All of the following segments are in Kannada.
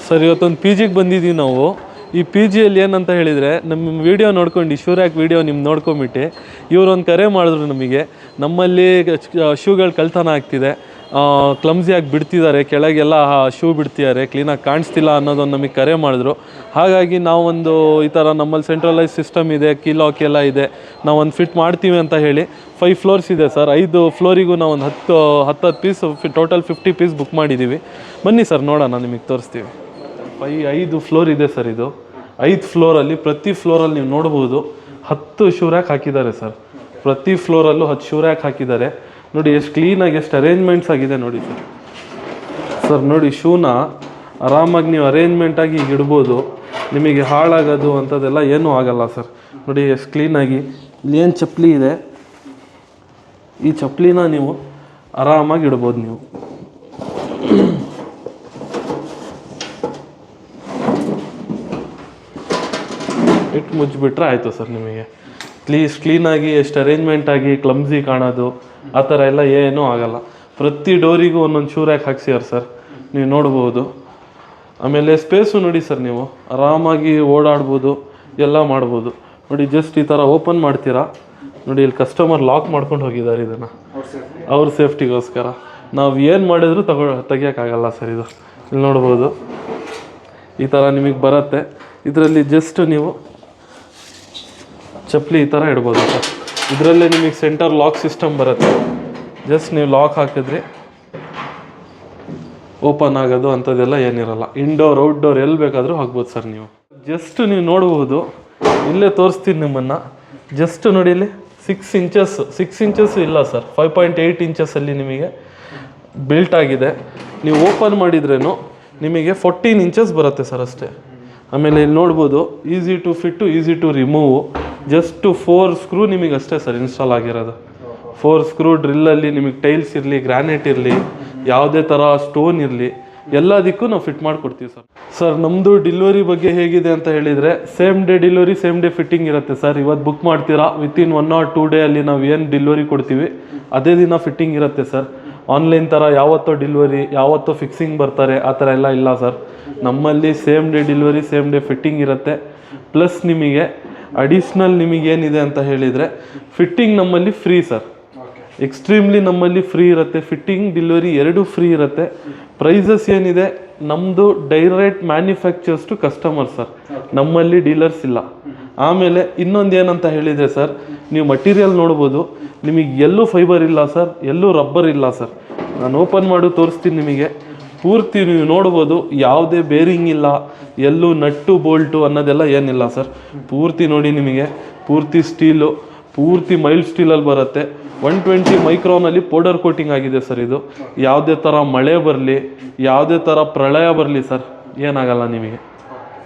ಸರ್ ಇವತ್ತೊಂದು ಪಿ ಜಿಗೆ ಬಂದಿದ್ದೀವಿ ನಾವು. ಈ ಪಿ ಜಿಯಲ್ಲಿ ಏನಂತ ಹೇಳಿದರೆ, ನಮ್ಮ ವೀಡಿಯೋ ನೋಡ್ಕೊಂಡು ಶೂರ್ಯಾಕ್ ವೀಡಿಯೋ ನಿಮ್ಮ ನೋಡ್ಕೊಂಬಿಟ್ಟು ಇವರೊಂದು ಕರೆ ಮಾಡಿದ್ರು ನಮಗೆ. ನಮ್ಮಲ್ಲಿ ಶೂಗಳು ಕಳ್ತನ ಆಗ್ತಿದೆ, ಕ್ಲಮ್ಸಿಯಾಗಿ ಬಿಡ್ತಿದ್ದಾರೆ, ಕೆಳಗೆಲ್ಲ ಶೂ ಬಿಡ್ತಿದ್ದಾರೆ, ಕ್ಲೀನಾಗಿ ಕಾಣಿಸ್ತಿಲ್ಲ ಅನ್ನೋದೊಂದು ನಮಗೆ ಕರೆ ಮಾಡಿದ್ರು. ಹಾಗಾಗಿ ನಾವೊಂದು ಈ ಥರ ನಮ್ಮಲ್ಲಿ ಸೆಂಟ್ರಲೈಸ್ ಸಿಸ್ಟಮ್ ಇದೆ, ಕೀ ಲಾಕ್ ಎಲ್ಲ ಇದೆ, ನಾವೊಂದು ಫಿಟ್ ಮಾಡ್ತೀವಿ ಅಂತ ಹೇಳಿ 5 ಫ್ಲೋರ್ಸ್ ಇದೆ ಸರ್. 5 ಫ್ಲೋರಿಗೂ ನಾವು ಒಂದು 10 ಪೀಸ್ ಟೋಟಲ್ 50 ಪೀಸ್ ಬುಕ್ ಮಾಡಿದ್ದೀವಿ. ಬನ್ನಿ ಸರ್ ನೋಡೋಣ, ನಿಮಗೆ ತೋರಿಸ್ತೀವಿ. 5 ಫ್ಲೋರ್ ಇದೆ ಸರ್. ಇದು 5 ಫ್ಲೋರಲ್ಲಿ ಪ್ರತಿ ಫ್ಲೋರಲ್ಲಿ ನೀವು ನೋಡ್ಬೋದು 10 ಶೂ ರ್ಯಾಕ್ ಹಾಕಿದ್ದಾರೆ ಸರ್. ಪ್ರತಿ ಫ್ಲೋರಲ್ಲೂ 10 ಶೂ ರ್ಯಾಕ್ ಹಾಕಿದ್ದಾರೆ. ನೋಡಿ ಎಷ್ಟು ಕ್ಲೀನಾಗಿ, ಎಷ್ಟು ಅರೇಂಜ್ಮೆಂಟ್ಸ್ ಆಗಿದೆ ನೋಡಿ ಸರ್. ಸರ್ ನೋಡಿ, ಶೂನ ಆರಾಮಾಗಿ ನೀವು ಅರೇಂಜ್ಮೆಂಟಾಗಿ ಈಗ ಇಡ್ಬೋದು, ನಿಮಗೆ ಹಾಳಾಗೋದು ಅಂಥದ್ದೆಲ್ಲ ಏನೂ ಆಗಲ್ಲ ಸರ್. ನೋಡಿ ಎಷ್ಟು ಕ್ಲೀನಾಗಿ. ಇಲ್ಲಿ ಏನು ಚಪ್ಪಲಿ ಇದೆ, ಈ ಚಪ್ಪಲಿನ ನೀವು ಆರಾಮಾಗಿ ಇಡ್ಬೋದು. ನೀವು ಇಟ್ಟು ಮುಚ್ಚಿಬಿಟ್ರೆ ಆಯಿತು ಸರ್. ನಿಮಗೆ ಕ್ಲೀನಾಗಿ ಎಷ್ಟು ಅರೇಂಜ್ಮೆಂಟಾಗಿ ಕ್ಲಮ್ಸಿ ಕಾಣೋದು ಆ ಥರ ಎಲ್ಲ ಏನೂ ಆಗಲ್ಲ. ಪ್ರತಿ ಡೋರಿಗೂ ಒಂದೊಂದು ಶೂ ರ್ಯಾಕ್ ಹಾಕ್ಸಿದ್ದಾರೆ ಸರ್, ನೀವು ನೋಡ್ಬೋದು. ಆಮೇಲೆ ಸ್ಪೇಸು ನೋಡಿ ಸರ್, ನೀವು ಆರಾಮಾಗಿ ಓಡಾಡ್ಬೋದು, ಎಲ್ಲ ಮಾಡ್ಬೋದು. ನೋಡಿ ಜಸ್ಟ್ ಈ ಥರ ಓಪನ್ ಮಾಡ್ತೀರಾ. ನೋಡಿ ಇಲ್ಲಿ ಕಸ್ಟಮರ್ ಲಾಕ್ ಮಾಡ್ಕೊಂಡು ಹೋಗಿದ್ದಾರೆ ಇದನ್ನು ಅವ್ರ ಸೇಫ್ಟಿಗೋಸ್ಕರ. ನಾವು ಏನು ಮಾಡಿದ್ರು ತೆಗಿಯೋಕ್ಕಾಗಲ್ಲ ಸರ್. ಇದು ಇಲ್ಲಿ ನೋಡ್ಬೋದು, ಈ ಥರ ನಿಮಗೆ ಬರುತ್ತೆ. ಇದರಲ್ಲಿ ಜಸ್ಟ್ ನೀವು ಚಪ್ಪಲಿ ಈ ಥರ ಇಡ್ಬೋದು ಸರ್. ಇದರಲ್ಲೇ ನಿಮಗೆ ಸೆಂಟರ್ ಲಾಕ್ ಸಿಸ್ಟಮ್ ಬರುತ್ತೆ. ಜಸ್ಟ್ ನೀವು ಲಾಕ್ ಹಾಕಿದ್ರಿ ಓಪನ್ ಆಗೋದು ಅಂಥದ್ದೆಲ್ಲ ಏನಿರಲ್ಲ. ಇಂಡೋರ್ ಔಟ್ಡೋರ್ ಎಲ್ಲಿ ಬೇಕಾದರೂ ಹಾಕ್ಬೋದು ಸರ್. ನೀವು ಜಸ್ಟ್ ನೀವು ನೋಡ್ಬೋದು, ಇಲ್ಲೇ ತೋರಿಸ್ತೀನಿ ನಿಮ್ಮನ್ನು. ಜಸ್ಟ್ ನೋಡಿ ಇಲ್ಲಿ 6 ಇಂಚಸ್ ಇಲ್ಲ ಸರ್, 5.8 ಇಂಚಸ್ಸಲ್ಲಿ ನಿಮಗೆ ಬಿಲ್ಟ್ ಆಗಿದೆ. ನೀವು ಓಪನ್ ಮಾಡಿದ್ರೇನು ನಿಮಗೆ 14 ಇಂಚಸ್ ಬರುತ್ತೆ ಸರ್ ಅಷ್ಟೇ. ಆಮೇಲೆ ಇಲ್ಲಿ ನೋಡ್ಬೋದು, easy to fit, easy to remove. Just 4 screw ನಿಮಗೆ ಅಷ್ಟೇ ಸರ್ ಇನ್ಸ್ಟಾಲ್ ಆಗಿರೋದು. 4 ಸ್ಕ್ರೂ ಡ್ರಿಲ್ಲಲ್ಲಿ ನಿಮಗೆ ಟೈಲ್ಸ್ ಇರಲಿ, ಗ್ರಾನೈಟ್ ಇರಲಿ, ಯಾವುದೇ ಥರ ಸ್ಟೋನ್ ಇರಲಿ, ಎಲ್ಲದಕ್ಕೂ ನಾವು ಫಿಟ್ ಮಾಡಿಕೊಡ್ತೀವಿ ಸರ್. ಸರ್ ನಮ್ಮದು ಡೆಲಿವರಿ ಬಗ್ಗೆ ಹೇಗಿದೆ ಅಂತ ಹೇಳಿದರೆ, same day delivery, same day fitting ಇರುತ್ತೆ ಸರ್. ಇವತ್ತು ಬುಕ್ ಮಾಡ್ತೀರಾ, ವಿತಿನ್ 1 or 2 ಡೇ ಅಲ್ಲಿ ನಾವು ಏನು ಡೆಲಿವರಿ ಕೊಡ್ತೀವಿ ಅದೇ ದಿನ ಫಿಟ್ಟಿಂಗ್ ಇರುತ್ತೆ ಸರ್. ಆನ್ಲೈನ್ ಥರ ಯಾವತ್ತೋ ಡೆಲಿವರಿ, ಯಾವತ್ತೋ ಫಿಕ್ಸಿಂಗ್ ಬರ್ತಾರೆ ಆ ಥರ ಎಲ್ಲ ಇಲ್ಲ ಸರ್. ನಮ್ಮಲ್ಲಿ same day delivery, same day fitting ಇರುತ್ತೆ. ಪ್ಲಸ್ ನಿಮಗೆ ಅಡಿಷ್ನಲ್ ನಿಮಗೇನಿದೆ ಅಂತ ಹೇಳಿದರೆ, ಫಿಟ್ಟಿಂಗ್ ನಮ್ಮಲ್ಲಿ ಫ್ರೀ ಸರ್. ಎಕ್ಸ್ಟ್ರೀಮ್ಲಿ ನಮ್ಮಲ್ಲಿ ಫ್ರೀ ಇರುತ್ತೆ. ಫಿಟ್ಟಿಂಗ್ ಡೆಲಿವರಿ ಎರಡೂ ಫ್ರೀ ಇರುತ್ತೆ. ಪ್ರೈಸಸ್ ಏನಿದೆ, ನಮ್ಮದು direct manufacturers to customer sir, ನಮ್ಮಲ್ಲಿ ಡೀಲರ್ಸ್ ಇಲ್ಲ. ಆಮೇಲೆ ಇನ್ನೊಂದು ಏನಂತ ಹೇಳಿದರೆ ಸರ್, ನೀವು ಮಟೀರಿಯಲ್ ನೋಡ್ಬೋದು, ನಿಮಗೆ ಎಲ್ಲೂ ಫೈಬರ್ ಇಲ್ಲ ಸರ್, ಎಲ್ಲೂ ರಬ್ಬರ್ ಇಲ್ಲ ಸರ್. ನಾನು ಓಪನ್ ಮಾಡಿ ತೋರಿಸ್ತೀನಿ ನಿಮಗೆ. ಪೂರ್ತಿ ನೀವು ನೋಡ್ಬೋದು, ಯಾವುದೇ ಬೇರಿಂಗ್ ಇಲ್ಲ, ಎಲ್ಲೂ ನಟ್ಟು ಬೋಲ್ಟು ಅನ್ನೋದೆಲ್ಲ ಏನಿಲ್ಲ ಸರ್. ಪೂರ್ತಿ ನೋಡಿ ನಿಮಗೆ ಪೂರ್ತಿ ಸ್ಟೀಲು, ಪೂರ್ತಿ ಮೈಲ್ಡ್ ಸ್ಟೀಲಲ್ಲಿ ಬರುತ್ತೆ. 120 ಮೈಕ್ರಾನಲ್ಲಿ ಪೌಡರ್ ಕೋಟಿಂಗ್ ಆಗಿದೆ ಸರ್. ಇದು ಯಾವುದೇ ಥರ ಮಳೆ ಬರಲಿ, ಯಾವುದೇ ಥರ ಪ್ರಳಯ ಬರಲಿ ಸರ್, ಏನಾಗಲ್ಲ ನಿಮಗೆ.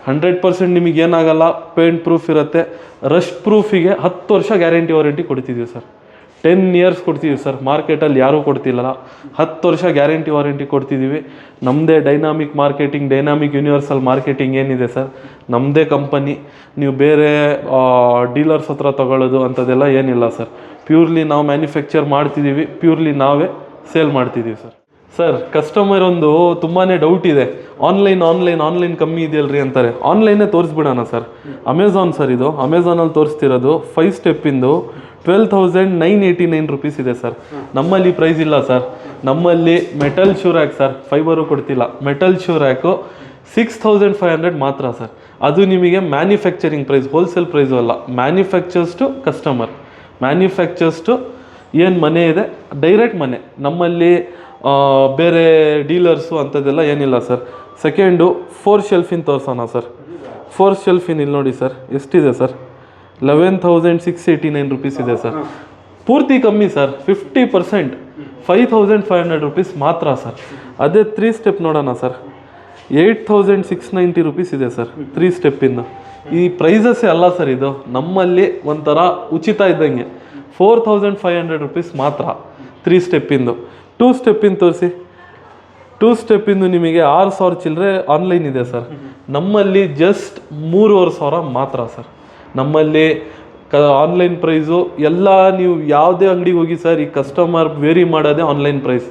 100% ನಿಮಗೆ ಏನಾಗಲ್ಲ. ಪೇಂಟ್ ಪ್ರೂಫ್ ಇರುತ್ತೆ. ರಸ್ಟ್ ಪ್ರೂಫಿಗೆ 10 ವರ್ಷ ಗ್ಯಾರಂಟಿ ವಾರಂಟಿ ಕೊಡ್ತಿದ್ದೀವಿ ಸರ್. 10 ಇಯರ್ಸ್ ಕೊಡ್ತೀವಿ ಸರ್. ಮಾರ್ಕೆಟಲ್ಲಿ ಯಾರೂ ಕೊಡ್ತಿಲ್ಲ. 10 ವರ್ಷ ಗ್ಯಾರಂಟಿ ವಾರಂಟಿ ಕೊಡ್ತಿದ್ದೀವಿ. ನಮ್ಮದೇ dynamic marketing, dynamic universal marketing ಏನಿದೆ ಸರ್, ನಮ್ಮದೇ ಕಂಪನಿ. ನೀವು ಬೇರೆ ಡೀಲರ್ಸ್ ಹತ್ರ ತೊಗೊಳ್ಳೋದು ಅಂಥದ್ದೆಲ್ಲ ಏನಿಲ್ಲ ಸರ್. ಪ್ಯೂರ್ಲಿ ನಾವು ಮ್ಯಾನುಫ್ಯಾಕ್ಚರ್ ಮಾಡ್ತಿದ್ದೀವಿ, ಪ್ಯೂರ್ಲಿ ನಾವೇ ಸೇಲ್ ಮಾಡ್ತಿದ್ದೀವಿ ಸರ್. ಸರ್ ಕಸ್ಟಮರ್ ಒಂದು ತುಂಬಾ ಡೌಟ್ ಇದೆ, ಆನ್ಲೈನ್ ಕಮ್ಮಿ ಇದೆಯಲ್ರಿ ಅಂತಾರೆ. ಆನ್ಲೈನೇ ತೋರಿಸ್ಬಿಡೋಣ ಸರ್. ಅಮೆಝಾನ್ ಸರ್, ಇದು ಅಮೆಝಾನಲ್ಲಿ ತೋರಿಸ್ತಿರೋದು 5 ಸ್ಟೆಪ್ಪಿಂದು 12,989 ರುಪೀಸ್ ಇದೆ ಸರ್. ನಮ್ಮಲ್ಲಿ ಪ್ರೈಸ್ ಇಲ್ಲ ಸರ್. ನಮ್ಮಲ್ಲಿ metal shoe rack sir, fibre ಕೊಡ್ತಿಲ್ಲ. ಮೆಟಲ್ ಶೂ ರ್ಯಾಕು 6,500 ಮಾತ್ರ ಸರ್. ಅದು ನಿಮಗೆ ಮ್ಯಾನುಫ್ಯಾಕ್ಚರಿಂಗ್ ಪ್ರೈಸ್, ಹೋಲ್ಸೇಲ್ ಪ್ರೈಸು ಅಲ್ಲ. Manufacturers to customer, manufacturers to ಏನು ಮನೆ ಇದೆ ಡೈರೆಕ್ಟ್ ಮನೆ. ನಮ್ಮಲ್ಲಿ ಬೇರೆ ಡೀಲರ್ಸು ಅಂಥದ್ದೆಲ್ಲ ಏನಿಲ್ಲ ಸರ್. ಸೆಕೆಂಡು 4 ಶೆಲ್ಫಿನ್ ತೋರಿಸೋಣ ಸರ್. 4 ಶೆಲ್ಫಿನ್ ಇಲ್ಲಿ ನೋಡಿ ಸರ್, ಎಷ್ಟಿದೆ ಸರ್, 11,689 ರುಪೀಸ್ ಇದೆ ಸರ್. ಪೂರ್ತಿ ಕಮ್ಮಿ ಸರ್, 50%, 5,500 ರುಪೀಸ್ ಮಾತ್ರ ಸರ್. ಅದೇ 3 ಸ್ಟೆಪ್ ನೋಡೋಣ ಸರ್, 8,690 ರುಪೀಸ್ ಇದೆ ಸರ್ 3 ಸ್ಟೆಪ್ಪಿಂದು. ಈ ಪ್ರೈಸಸ್ಸೇ ಅಲ್ಲ ಸರ್ ಇದು. ನಮ್ಮಲ್ಲಿ ಒಂಥರ ಉಚಿತ ಇದ್ದಂಗೆ 4,500 ರುಪೀಸ್ ಮಾತ್ರ 3 ಸ್ಟೆಪ್ಪಿಂದು. 2 ಸ್ಟೆಪ್ಪಿಂದು ತೋರಿಸಿ. 2 ಸ್ಟೆಪ್ಪಿಂದು ನಿಮಗೆ 6,000 ಚಿಲ್ಲರೆ ಆನ್ಲೈನ್ ಇದೆ ಸರ್. ನಮ್ಮಲ್ಲಿ ಜಸ್ಟ್ 3,500 ಮಾತ್ರ ಸರ್. ನಮ್ಮಲ್ಲಿ ಆನ್ಲೈನ್ ಪ್ರೈಸು ಎಲ್ಲ, ನೀವು ಯಾವುದೇ ಅಂಗಡಿಗೆ ಹೋಗಿ ಸರ್, ಈ ಕಸ್ಟಮರ್ ವೇರಿ ಮಾಡೋದೇ ಆನ್ಲೈನ್ ಪ್ರೈಸ್.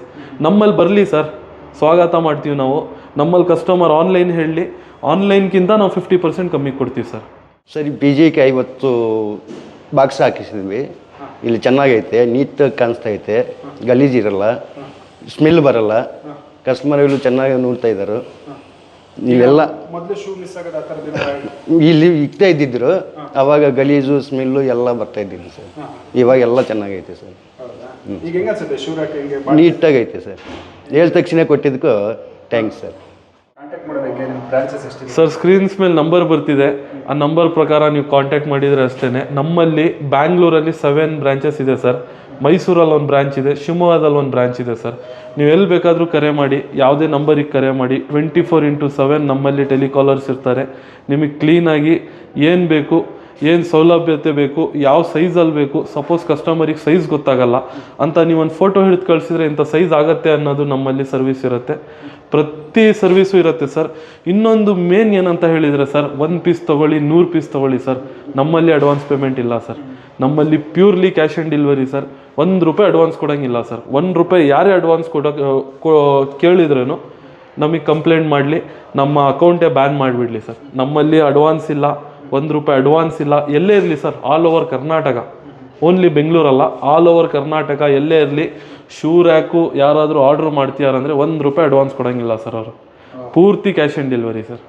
ನಮ್ಮಲ್ಲಿ ಬರಲಿ ಸರ್, ಸ್ವಾಗತ ಮಾಡ್ತೀವಿ ನಾವು. ನಮ್ಮಲ್ಲಿ ಕಸ್ಟಮರ್ ಆನ್ಲೈನ್ ಹೇಳಿ, ಆನ್ಲೈನ್ಗಿಂತ ನಾವು 50% ಕಮ್ಮಿ ಕೊಡ್ತೀವಿ ಸರ್. ಸರಿ, PGಗೆ 50 ಬಾಕ್ಸ್ ಹಾಕಿಸಿದ್ವಿ. ಇಲ್ಲಿ ಚೆನ್ನಾಗೈತೆ, ನೀಟಾಗಿ ಕಾಣಿಸ್ತಾ ಐತೆ, ಗಲೀಜಿರಲ್ಲ, ಸ್ಮೆಲ್ ಬರಲ್ಲ, ಕಸ್ಟಮರ್ಗಳು ಚೆನ್ನಾಗಿ ನೋಡ್ತಾ ಇದ್ದಾರೆ. ಇಲ್ಲೆಲ್ಲ ಇಲ್ಲಿ ಇಕ್ತಾ ಇದ್ದಿದ್ರು, ಅವಾಗ ಗಲೀಜು ಸ್ಮೆಲ್ಲು ಎಲ್ಲ ಬರ್ತಾ ಇದ್ದಿಲ್ಲ ಸರ್. ಇವಾಗ ಎಲ್ಲ ಚೆನ್ನಾಗೈತೆ ಸರ್, ನೀಟಾಗೈತೆ ಸರ್. ಹೇಳಿದ ತಕ್ಷಣ ಕೊಟ್ಟಿದ್ದಕ್ಕೂ ಥ್ಯಾಂಕ್ಸ್ ಸರ್. ಸರ್, ಸ್ಕ್ರೀನ್ಸ್ ಮೇಲೆ ನಂಬರ್ ಬರ್ತಿದೆ, ಆ ನಂಬರ್ ಪ್ರಕಾರ ನೀವು ಕಾಂಟ್ಯಾಕ್ಟ್ ಮಾಡಿದರೆ ಅಷ್ಟೇ. ನಮ್ಮಲ್ಲಿ ಬ್ಯಾಂಗ್ಳೂರಲ್ಲಿ 7 ಬ್ರಾಂಚಸ್ ಇದೆ ಸರ್, ಮೈಸೂರಲ್ಲಿ 1 ಬ್ರಾಂಚ್ ಇದೆ, ಶಿವಮೊಗ್ಗದಲ್ಲಿ 1 ಬ್ರಾಂಚ್ ಇದೆ ಸರ್. ನೀವು ಎಲ್ಲಿ ಬೇಕಾದರೂ ಕರೆ ಮಾಡಿ, ಯಾವುದೇ ನಂಬರಿಗೆ ಕರೆ ಮಾಡಿ, 24x7 ನಮ್ಮಲ್ಲಿ ಟೆಲಿಕಾಲರ್ಸ್ ಇರ್ತಾರೆ. ನಿಮಗೆ ಕ್ಲೀನಾಗಿ ಏನು ಬೇಕು, ಏನು ಸೌಲಭ್ಯತೆ ಬೇಕು, ಯಾವ ಸೈಜಲ್ಲಿ ಬೇಕು. ಸಪೋಸ್ ಕಸ್ಟಮರಿಗೆ ಸೈಜ್ ಗೊತ್ತಾಗಲ್ಲ ಅಂತ ನೀವು ಒಂದು ಫೋಟೋ ಹಿಡಿದು ಕಳಿಸಿದ್ರೆ ಇಂಥ ಸೈಜ್ ಆಗುತ್ತೆ ಅನ್ನೋದು ನಮ್ಮಲ್ಲಿ ಸರ್ವಿಸ್ ಇರುತ್ತೆ. ಪ್ರತಿ ಸರ್ವಿಸು ಇರುತ್ತೆ ಸರ್. ಇನ್ನೊಂದು ಮೇನ್ ಏನಂತ ಹೇಳಿದರೆ ಸರ್, 1 ಪೀಸ್ ತೊಗೊಳ್ಳಿ, 100 ಪೀಸ್ ತೊಗೊಳ್ಳಿ ಸರ್, ನಮ್ಮಲ್ಲಿ ಅಡ್ವಾನ್ಸ್ ಪೇಮೆಂಟ್ ಇಲ್ಲ ಸರ್. ನಮ್ಮಲ್ಲಿ purely cash on delivery sir. ₹1 advance ಕೊಡೋಂಗಿಲ್ಲ ಸರ್. ₹1 ಯಾರೇ ಅಡ್ವಾನ್ಸ್ ಕೇಳಿದ್ರೂ ನಮಗೆ ಕಂಪ್ಲೇಂಟ್ ಮಾಡಲಿ, ನಮ್ಮ ಅಕೌಂಟೇ ಬ್ಯಾನ್ ಮಾಡಿಬಿಡಲಿ ಸರ್. ನಮ್ಮಲ್ಲಿ ಅಡ್ವಾನ್ಸ್ ಇಲ್ಲ, ₹1 ಅಡ್ವಾನ್ಸ್ ಇಲ್ಲ. ಎಲ್ಲೇ ಇರಲಿ sir, all over Karnataka, only ಬೆಂಗಳೂರಲ್ಲ, ಆಲ್ ಓವರ್ ಕರ್ನಾಟಕ ಎಲ್ಲೇ ಇರಲಿ, ಶೂ ರ್ಯಾಕು ಯಾರಾದರೂ ಆರ್ಡ್ರ್ ಮಾಡ್ತೀಯಾರಂದರೆ ₹1 ಅಡ್ವಾನ್ಸ್ ಕೊಡೋಂಗಿಲ್ಲ ಸರ್ ಅವರು. ಪೂರ್ತಿ ಕ್ಯಾಶ್ ಆನ್ ಡೆಲಿವರಿ ಸರ್.